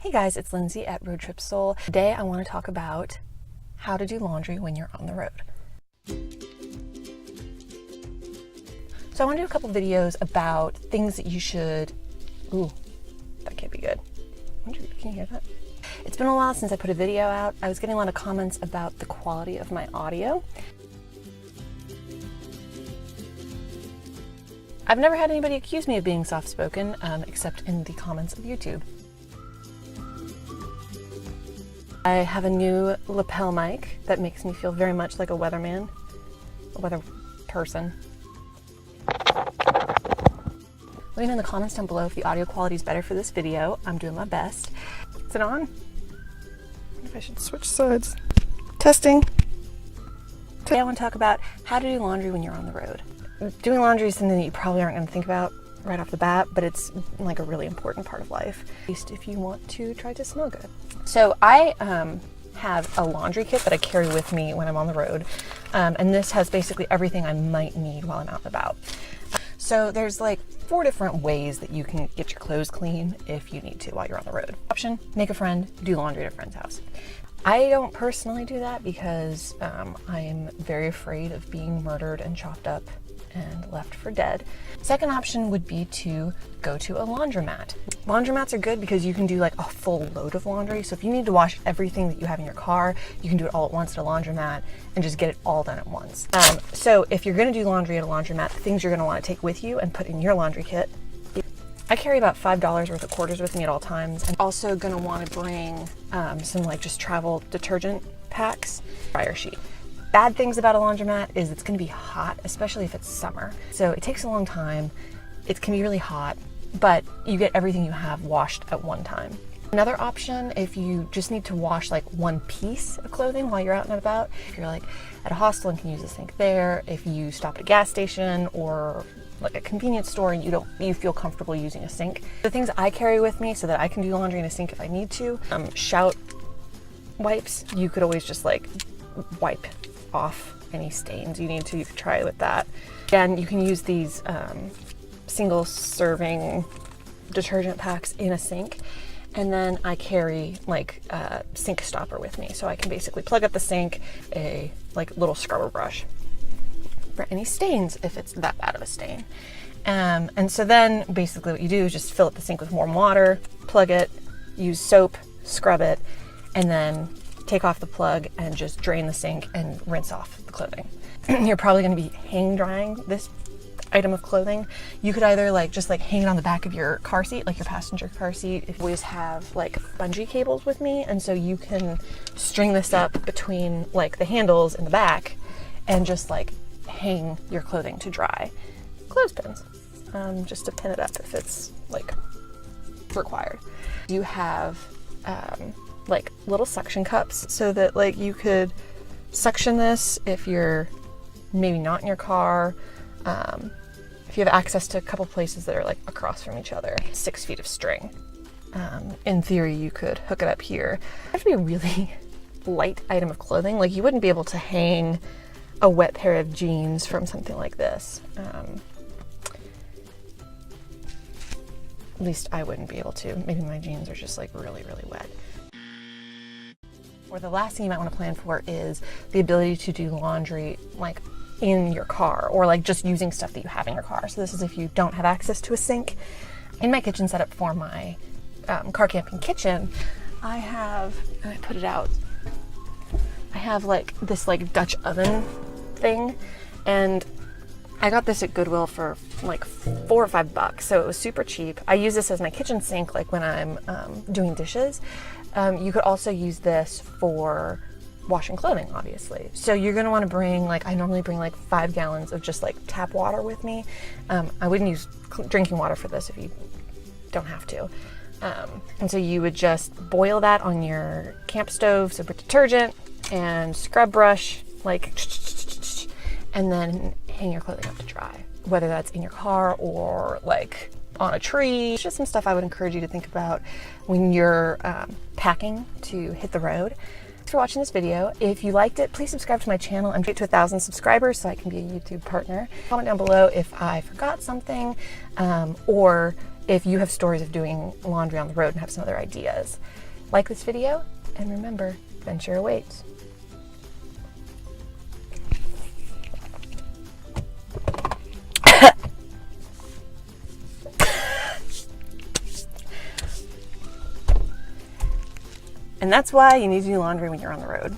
Hey guys, it's Lindsay at Road Trip Soul. Today I want to talk about how to do laundry when you're on the road. So I want to do a couple videos about things that you should... Ooh, that can't be good. Can you hear that? It's been a while since I put a video out. I was getting a lot of comments about the quality of my audio. I've never had anybody accuse me of being soft-spoken, except in the comments of YouTube. I have a new lapel mic that makes me feel very much like a weatherman, a weather person. Let me know in the comments down below if the audio quality is better for this video. I'm doing my best. Is it on? I wonder if I should switch sides. Testing. Today I want to talk about how to do laundry when you're on the road. Doing laundry is something that you probably aren't going to think about right off the bat, but it's like a really important part of life, at least if you want to try to smell good. So I have a laundry kit that I carry with me when I'm on the road, and this has basically everything I might need while I'm out and about. So there's like 4 different ways that you can get your clothes clean if you need to while you're on the road. Option, make a friend, do laundry at a friend's house. I don't personally do that because I'm very afraid of being murdered and chopped up and left for dead. Second option would be to go to a laundromat. Laundromats are good because you can do like a full load of laundry. So if you need to wash everything that you have in your car, you can do it all at once at a laundromat and just get it all done at once. So if you're gonna do laundry at a laundromat, the things you're gonna wanna take with you and put in your laundry kit. I carry about $5 worth of quarters with me at all times. I'm also gonna wanna bring some like just travel detergent packs, dryer sheet. Bad things about a laundromat is it's going to be hot, especially if it's summer. So it takes a long time. It can be really hot, but you get everything you have washed at one time. Another option, if you just need to wash like one piece of clothing while you're out and about, if you're like at a hostel and can use a sink there, if you stop at a gas station or like a convenience store and you feel comfortable using a sink. The things I carry with me so that I can do laundry in a sink if I need to, shout wipes. You could always just like wipe off any stains you need to. You could try with that. And you can use these single serving detergent packs in a sink. And then I carry like a sink stopper with me. So I can basically plug up the sink, a like little scrubber brush for any stains if it's that bad of a stain. And so then basically what you do is just fill up the sink with warm water, plug it, use soap, scrub it, and then take off the plug and just drain the sink and rinse off the clothing. You're probably going to be hang drying this item of clothing. You could either just hang it on the back of your car seat, like your passenger car seat. I always have like bungee cables with me, and so you can string this up between like the handles in the back and just like hang your clothing to dry. Clothespins, just to pin it up if it's like required. You have like little suction cups so that like you could suction this if you're maybe not in your car, if you have access to a couple places that are like across from each other. 6 feet of string. In theory you could hook it up here. It has to be a really light item of clothing. Like you wouldn't be able to hang a wet pair of jeans from something like this. At least I wouldn't be able to. Maybe my jeans are just like really, really wet. Or the last thing you might want to plan for is the ability to do laundry like in your car or like just using stuff that you have in your car. So this is if you don't have access to a sink. In my kitchen setup for my car camping kitchen, I have, and I put it out, I have like this like Dutch oven thing, and I got this at Goodwill for like $4 or $5, so it was super cheap. I use this as my kitchen sink like when I'm doing dishes. You could also use this for washing clothing, obviously. So you're gonna wanna bring, like I normally bring like 5 gallons of just like tap water with me. I wouldn't use drinking water for this if you don't have to. And so you would just boil that on your camp stove, so with detergent and scrub brush, like, and then hang your clothing up to dry, whether that's in your car or like on a tree. It's just some stuff I would encourage you to think about when you're packing to hit the road. Thanks for watching this video. If you liked it, please subscribe to my channel. I'm trying to get to 1,000 subscribers so I can be a YouTube partner. Comment down below if I forgot something or if you have stories of doing laundry on the road and have some other ideas. Like this video, and remember, adventure awaits. And that's why you need to do laundry when you're on the road.